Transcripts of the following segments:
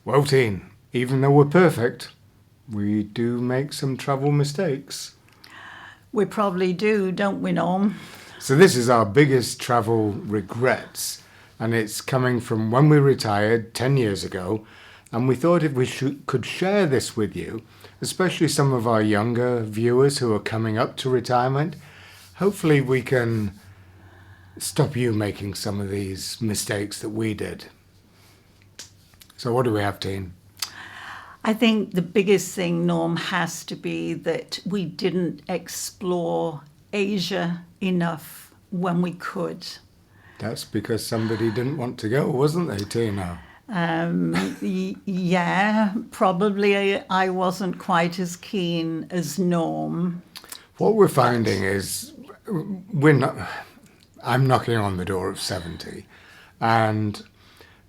Well, Teen, even though we're perfect, we do make some travel mistakes. We probably do, don't we, Norm? So this is our biggest travel regrets, and it's coming from when we retired 10 years ago, and we thought if we could share this with you, especially some of our younger viewers who are coming up to retirement, hopefully we can stop you making some of these mistakes that we did. So what do we have, Teen? I think the biggest thing, Norm, has to be that we didn't explore Asia enough when we could. That's because somebody didn't want to go, wasn't they, Tina? Yeah, probably I wasn't quite as keen as Norm. What we're finding is I'm knocking on the door of 70, and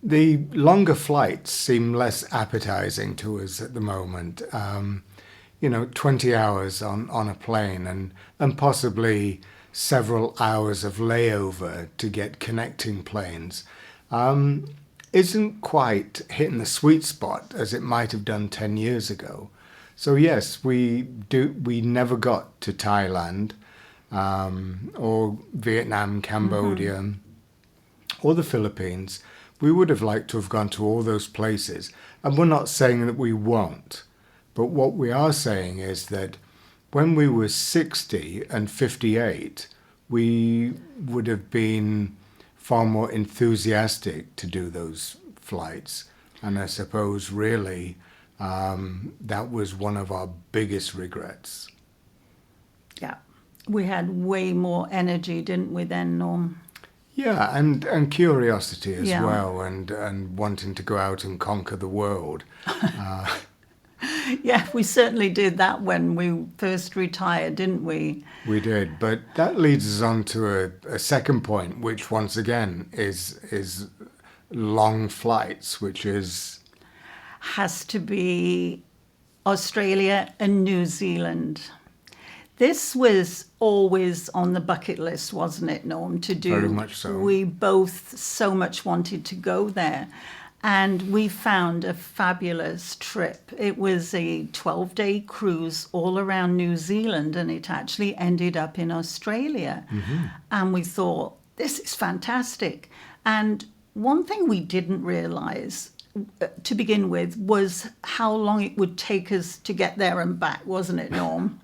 the longer flights seem less appetizing to us at the moment. 20 hours on a plane and possibly several hours of layover to get connecting planes isn't quite hitting the sweet spot as it might have done 10 years ago. So yes, we never got to Thailand or Vietnam, Cambodia, or the Philippines. We would have liked to have gone to all those places. And we're not saying that we won't. But what we are saying is that when we were 60 and 58, we would have been far more enthusiastic to do those flights. And I suppose really that was one of our biggest regrets. Yeah, we had way more energy, didn't we then, Norm? Yeah, and curiosity as Yeah. well, and wanting to go out and conquer the world. Yeah, we certainly did that when we first retired, didn't we? We did, but that leads us on to a second point, which once again is long flights, which is Has to be Australia and New Zealand. This was always on the bucket list, wasn't it, Norm, to do? Very much so. We both so much wanted to go there. And we found a fabulous trip. It was a 12-day cruise all around New Zealand, and it actually ended up in Australia. And we thought, this is fantastic. And one thing we didn't realize to begin with was how long it would take us to get there and back, wasn't it, Norm?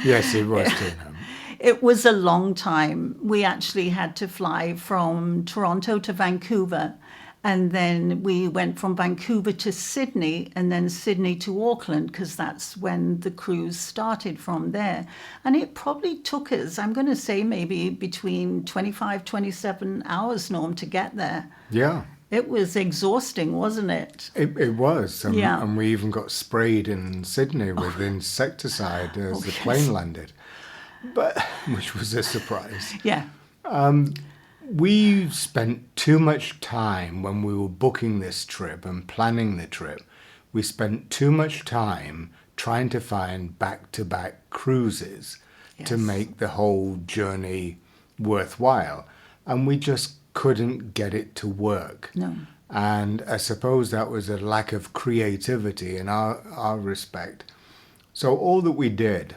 yes, it was Tina. It was a long time. We actually had to fly from Toronto to Vancouver, and then we went from Vancouver to Sydney, and then Sydney to Auckland, because that's when the cruise started from there. And it probably took us, I'm going to say maybe between 25, 27 hours, Norm, to get there. Yeah. It was exhausting, wasn't it? It was, Yeah. and we even got sprayed in Sydney with insecticide as the yes. plane landed, which was a surprise. Yeah. We spent too much time when we were booking this trip and planning the trip. We spent too much time trying to find back-to-back cruises to Yes. make the whole journey worthwhile, and we just couldn't get it to work. No. And I suppose that was a lack of creativity in our respect. So all that we did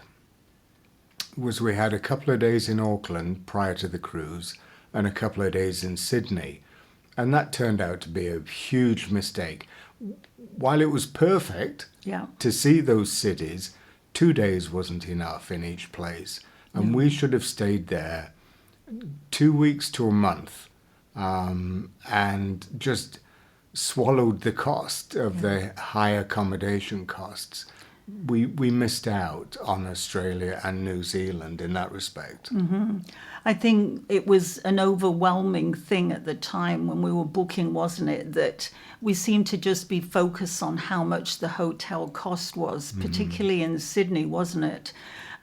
was we had a couple of days in Auckland prior to the cruise and a couple of days in Sydney. And that turned out to be a huge mistake. While it was perfect Yeah. to see those cities, 2 days wasn't enough in each place. And we should have stayed there 2 weeks to a month. And just swallowed the cost of the high accommodation costs. We missed out on Australia and New Zealand in that respect. I think it was an overwhelming thing at the time when we were booking, wasn't it? That we seemed to just be focused on how much the hotel cost was, particularly in Sydney, wasn't it?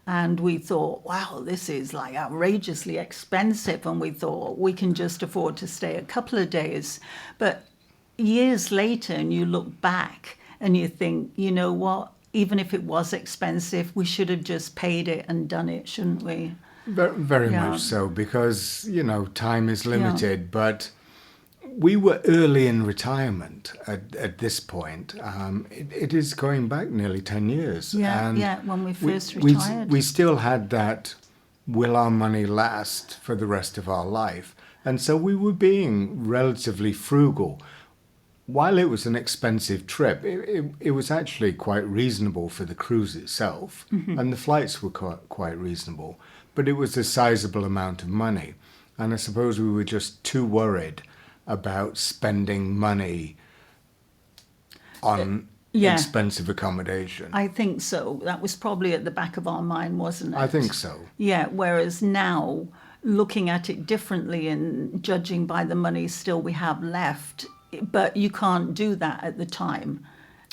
And we thought, wow, this is like outrageously expensive. And we thought we can just afford to stay a couple of days. But years later, and you look back and you think, you know what? Even if it was expensive, we should have just paid it and done it, shouldn't we? Very Yeah. much so, because, time is limited. But we were early in retirement at this point. It is going back nearly 10 years. Yeah, and yeah, when we first we, retired. we still had that, will our money last for the rest of our life? And so we were being relatively frugal. While it was an expensive trip, it was actually quite reasonable for the cruise itself, and the flights were quite reasonable, but it was a sizable amount of money. And I suppose we were just too worried about spending money on Yeah. expensive accommodation. I think so. That was probably at the back of our mind, wasn't it? I think so. Yeah, whereas now, looking at it differently and judging by the money still we have left, but you can't do that at the time.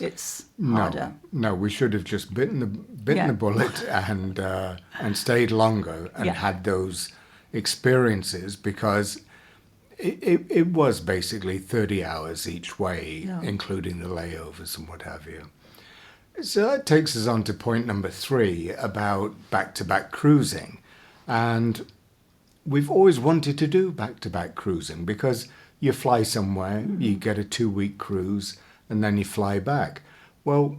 It's harder. No, we should have just bitten Yeah. the bullet and stayed longer and Yeah. had those experiences, because it was basically 30 hours each way, Yeah. including the layovers and what have you. So that takes us on to point number 3 about back-to-back cruising. And we've always wanted to do back-to-back cruising, because you fly somewhere, you get a 2-week cruise, and then you fly back. Well,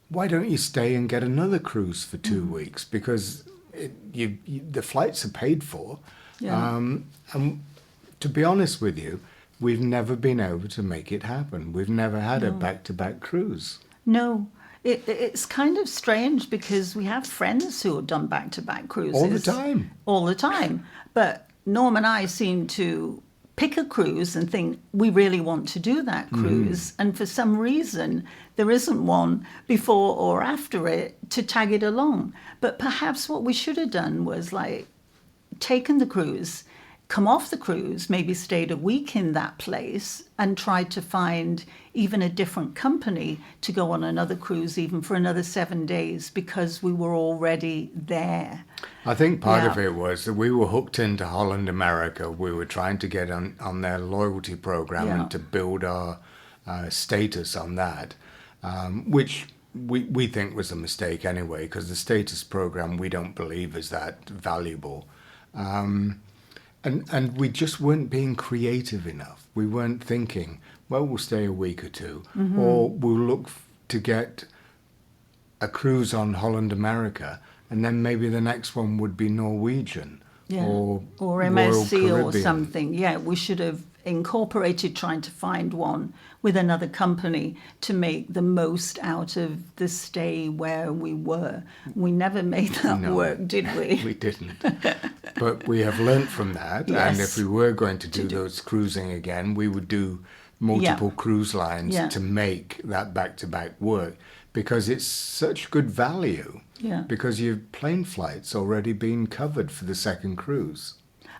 why don't you stay and get another cruise for 2 weeks? Because the flights are paid for. Yeah. And to be honest with you, we've never been able to make it happen. We've never had a back-to-back cruise. No, it's kind of strange because we have friends who have done back-to-back cruises. All the time. All the time. But Norm and I seem to pick a cruise and think we really want to do that cruise. And for some reason, there isn't one before or after it to tag it along. But perhaps what we should have done was like taken the cruise, come off the cruise, maybe stayed a week in that place and tried to find even a different company to go on another cruise, even for another 7 days, because we were already there. I think part Yeah. of it was that we were hooked into Holland America. We were trying to get on their loyalty program Yeah. and to build our status on that, which we think was a mistake anyway, because the status program we don't believe is that valuable. And we just weren't being creative enough. We weren't thinking, well, we'll stay a week or two, or we'll look to get a cruise on Holland America, and then maybe the next one would be Norwegian or MSC Royal or Caribbean. something. Yeah, we should have incorporated trying to find one with another company to make the most out of the stay where we were. We never made that No. work, did we? We didn't. But we have learnt from that. Yes. And if we were going to do those cruising again, we would do multiple cruise lines Yeah. to make that back-to-back work, because it's such good value. Yeah. Because your plane flight's already been covered for the second cruise.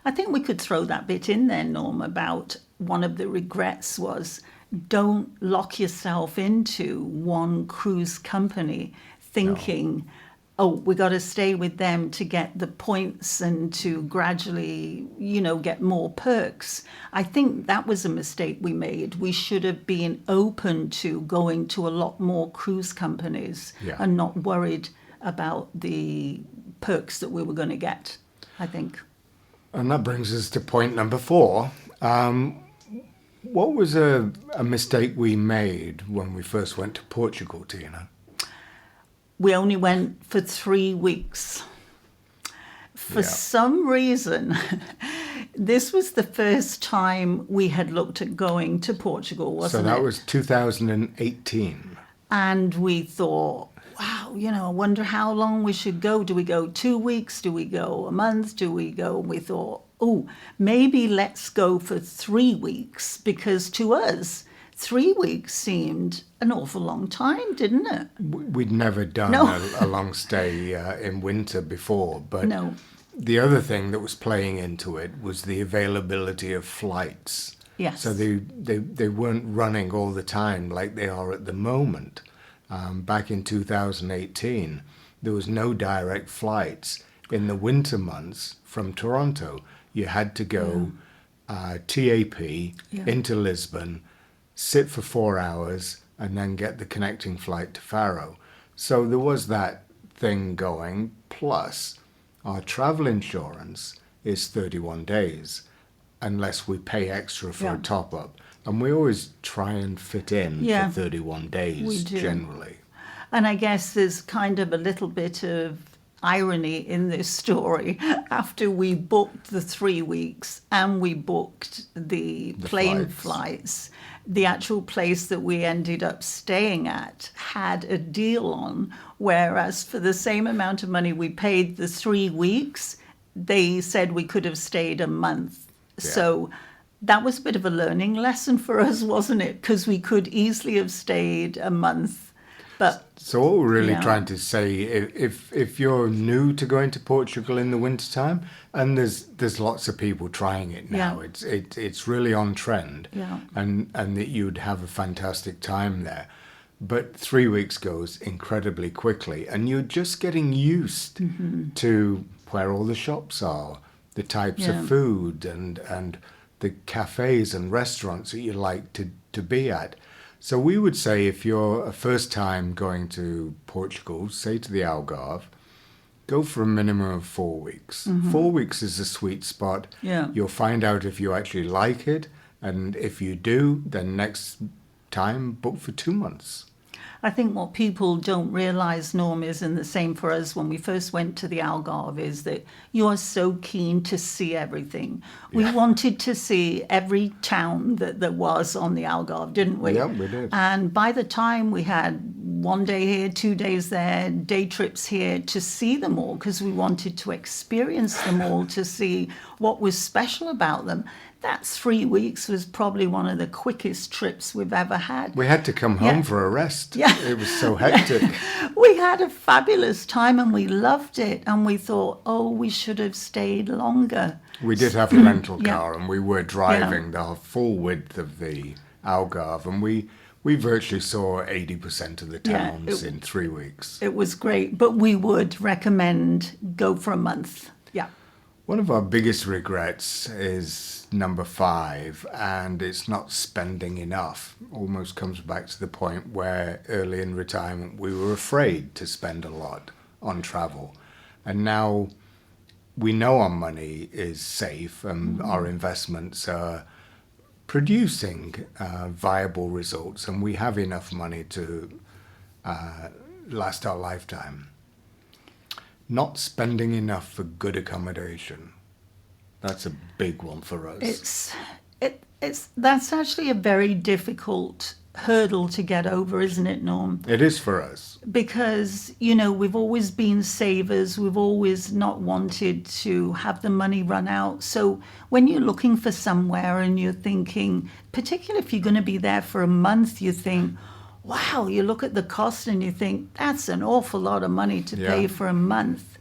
I think we could throw that bit in there, Norm, about one of the regrets was don't lock yourself into one cruise company thinking, oh, we got to stay with them to get the points and to gradually, get more perks. I think that was a mistake we made. We should have been open to going to a lot more cruise companies Yeah. and not worried about the perks that we were going to get, I think. And that brings us to point number 4. What was a mistake we made when we first went to Portugal, Tina? We only went for 3 weeks. For Yeah. some reason, this was the first time we had looked at going to Portugal, wasn't it? So that was 2018. And we thought, wow, I wonder how long we should go. Do we go 2 weeks? Do we go a month? Do we go? We thought, oh, maybe let's go for 3 weeks, because to us, 3 weeks seemed an awful long time, didn't it? We'd never done No. a long stay in winter before, but No. the other thing that was playing into it was the availability of flights. Yes. So they weren't running all the time like they are at the moment. Back in 2018, there was no direct flights in the winter months from Toronto. You had to go TAP into Lisbon, sit for 4 hours, and then get the connecting flight to Faro. So there was that thing going. Plus, our travel insurance is 31 days. unless we pay extra for Yeah. a top-up. And we always try and fit in Yeah. for 31 days, We do. generally. And I guess there's kind of a little bit of irony in this story. After we booked the 3 weeks and we booked the plane flights, the actual place that we ended up staying at had a deal on, whereas for the same amount of money we paid the 3 weeks, they said we could have stayed a month. Yeah. So that was a bit of a learning lesson for us, wasn't it? Because we could easily have stayed a month. But So what we're really Yeah. trying to say, if you're new to going to Portugal in the wintertime, and there's lots of people trying it now, Yeah. it's really on trend, Yeah. and that you'd have a fantastic time there. But 3 weeks goes incredibly quickly, and you're just getting used to where all the shops are, the types Yeah. of food, and the cafes and restaurants that you like to be at. So we would say if you're a first time going to Portugal, say to the Algarve, go for a minimum of 4 weeks. 4 weeks is a sweet spot. Yeah. You'll find out if you actually like it. And if you do, then next time book for 2 months. I think what people don't realise, Norm, is, and the same for us when we first went to the Algarve, is that you are so keen to see everything. We wanted to see every town that there was on the Algarve, didn't we? Yeah, we did. And by the time we had 1 day here, 2 days there, day trips here, to see them all, because we wanted to experience them all, to see what was special about them. That 3 weeks was probably one of the quickest trips we've ever had. We had to come home Yeah. for a rest. Yeah. It was so hectic. We had a fabulous time and we loved it. And we thought, oh, we should have stayed longer. We did have a rental Yeah. car, and we were driving the full width of the Algarve, and we virtually saw 80% of the Yeah, towns in 3 weeks. It was great, but we would recommend go for a month. Yeah. One of our biggest regrets is number 5, and it's not spending enough. Almost comes back to the point where early in retirement we were afraid to spend a lot on travel. And now we know our money is safe and our investments are producing viable results, and we have enough money to last our lifetime. Not spending enough for good accommodation. That's a big one for us. That's actually a very difficult hurdle to get over, isn't it, Norm? It is for us. Because, you know, we've always been savers. We've always not wanted to have the money run out. So when you're looking for somewhere and you're thinking, particularly if you're going to be there for a month, you think, wow, you look at the cost and you think, that's an awful lot of money to pay for a month.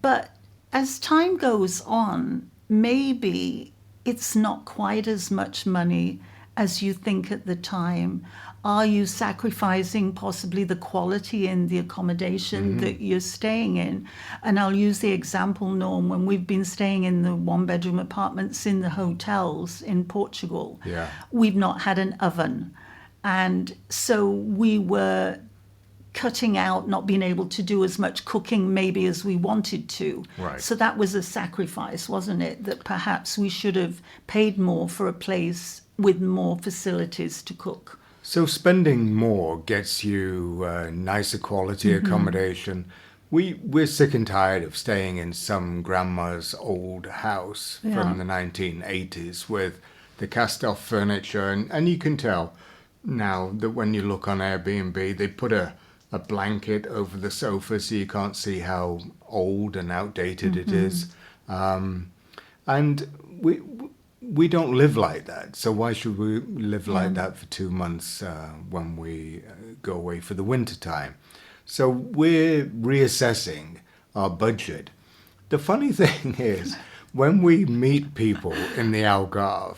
But as time goes on, maybe it's not quite as much money as you think at the time. Are you sacrificing possibly the quality in the accommodation that you're staying in? And I'll use the example, Norm, when we've been staying in the 1-bedroom apartments in the hotels in Portugal, we've not had an oven. And so we were cutting out, not being able to do as much cooking maybe as we wanted to. Right. So that was a sacrifice, wasn't it? That perhaps we should have paid more for a place with more facilities to cook. So spending more gets you nicer quality accommodation. We're sick and tired of staying in some grandma's old house from the 1980s with the cast-off furniture, and you can tell now that when you look on Airbnb, they put a blanket over the sofa so you can't see how old and outdated it is. And we don't live like that. So why should we live like that for 2 months when we go away for the winter time? So we're reassessing our budget. The funny thing is, when we meet people in the Algarve,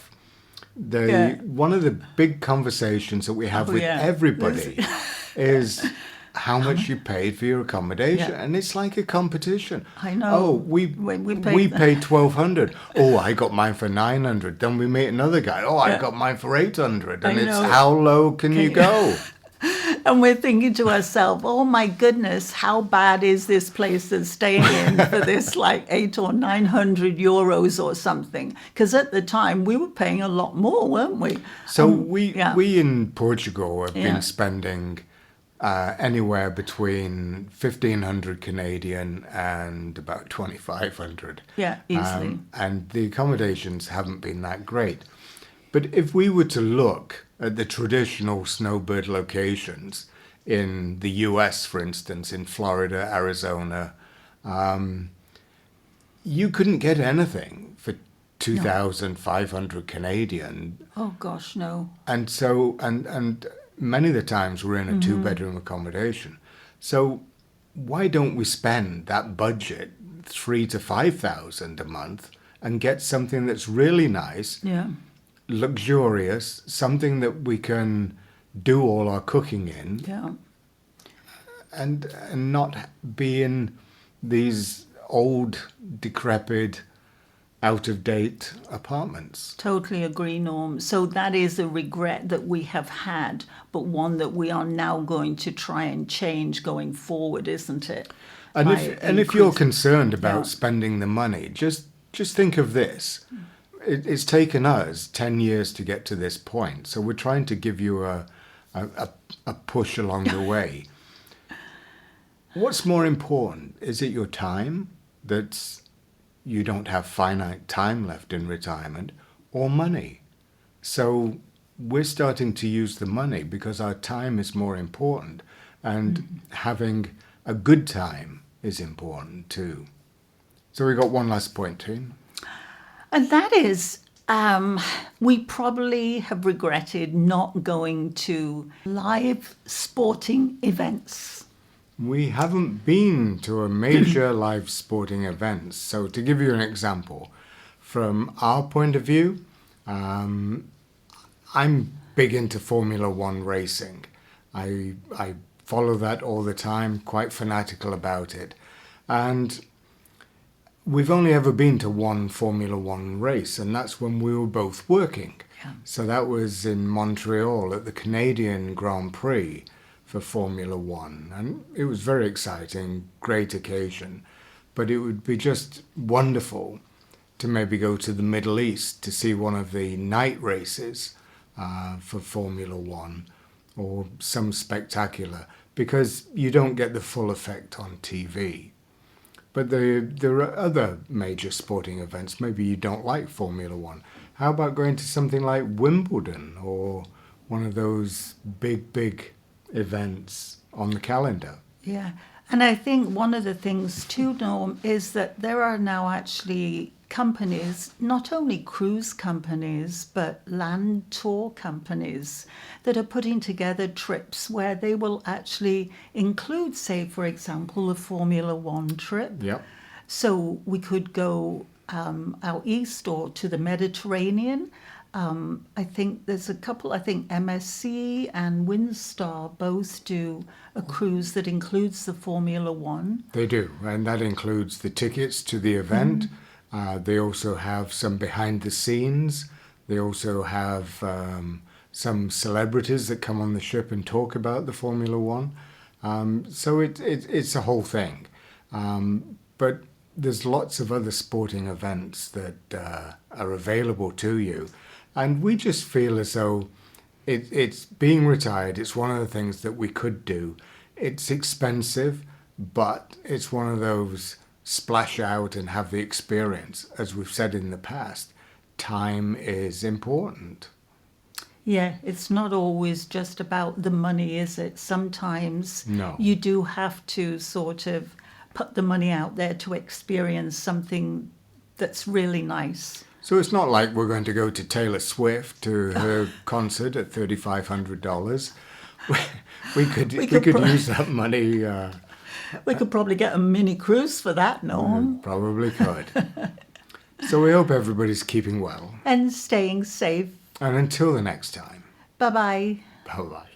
one of the big conversations that we have with everybody is how much you paid for your accommodation, and it's like a competition. I know. Oh, we paid 1,200. Oh, I got mine for 900. Then we meet another guy. Oh, I got mine for 800. And it's how low can you go? And we're thinking to ourselves, oh my goodness, how bad is this place that's staying in for this like 800 or 900 euros or something? Because at the time we were paying a lot more, weren't we? So Yeah. we in Portugal have Yeah. been spending anywhere between 1,500 Canadian and about 2,500. Yeah, easily. And the accommodations haven't been that great. But if we were to look at the traditional snowbird locations in the US, for instance, in Florida, Arizona, you couldn't get anything for 2,500 Canadian. Oh gosh, no. And so, and many of the times we're in a two-bedroom accommodation. So why don't we spend that budget, 3,000 to 5,000 a month, and get something that's really nice, Yeah. luxurious, something that we can do all our cooking in, Yeah. and not be in these old, decrepit, out-of-date apartments. Totally agree, Norm. So that is a regret that we have had, but one that we are now going to try and change going forward, isn't it? And By if you're increasing- concerned about Yeah. spending the money, just think of this. It's taken us 10 years to get to this point, so we're trying to give you a push along the way. What's more important? Is it your time? That's you don't have finite time left in retirement, or money? So we're starting to use the money because our time is more important, and having a good time is important too. So we got one last point, Teen. And that is, we probably have regretted not going to live sporting events. We haven't been to a major live sporting event. So to give you an example, from our point of view, I'm big into Formula One racing. I follow that all the time, quite fanatical about it. And we've only ever been to one Formula One race, and that's when we were both working. Yeah. So that was in Montreal at the Canadian Grand Prix for Formula One. And it was very exciting, great occasion. But it would be just wonderful to maybe go to the Middle East to see one of the night races for Formula One, or some spectacular, because you don't get the full effect on TV. But there are other major sporting events. Maybe you don't like Formula One. How about going to something like Wimbledon, or one of those big events on the calendar? Yeah. And I think one of the things too, Norm, is that there are now actually companies, not only cruise companies, but land tour companies that are putting together trips where they will actually include, say, for example, a Formula One trip. Yep. So we could go out east or to the Mediterranean. I think there's a couple, I think MSC and Windstar both do a cruise that includes the Formula One. They do, and that includes the tickets to the event. They also have some behind the scenes. They also have some celebrities that come on the ship and talk about the Formula One. So it's a whole thing. But there's lots of other sporting events that are available to you. And we just feel as though it's being retired. It's one of the things that we could do. It's expensive, but it's one of those splash out and have the experience. As we've said in the past, time is important. Yeah, it's not always just about the money, is it? Sometimes No. you do have to sort of put the money out there to experience something that's really nice. So it's not like we're going to go to Taylor Swift to her concert at $3,500. We could use that money. We could probably get a mini cruise for that, Norm. Probably could. So we hope everybody's keeping well. And staying safe. And until the next time, Bye-bye. bye-bye.